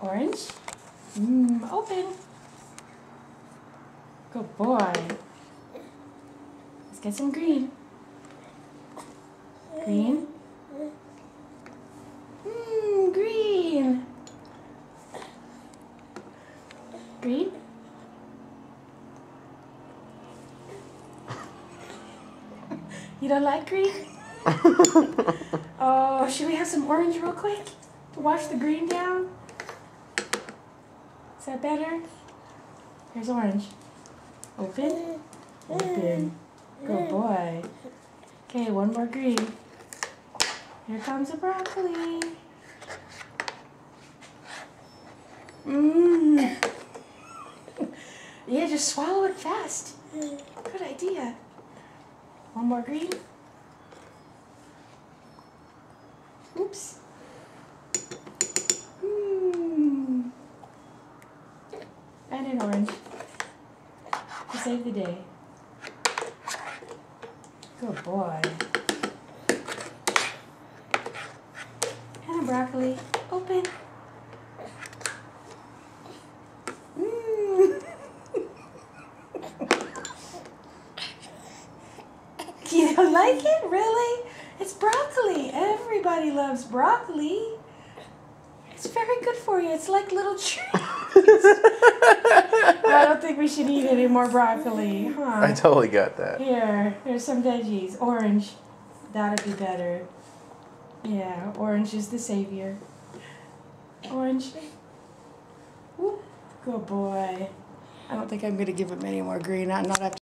Orange. Open. Good boy. Let's get some green. Green. Green. Green. You don't like green? Oh, should we have some orange real quick to wash the green down? Is that better? Here's orange. Open. Open. Good boy. Okay, one more green. Here comes the broccoli. Yeah, just swallow it fast. Good idea. One more green. Oops. And an orange to save the day. Good boy. And a broccoli. Open. You don't like it? Really? It's broccoli. Everybody loves broccoli. It's very good for you. It's like little treats. I don't think we should eat any more broccoli, huh? I totally got that. Here's some veggies. Orange. That'd be better. Yeah, orange is the savior. Orange. Whoop. Good boy. I don't think I'm going to give him any more green. Not after.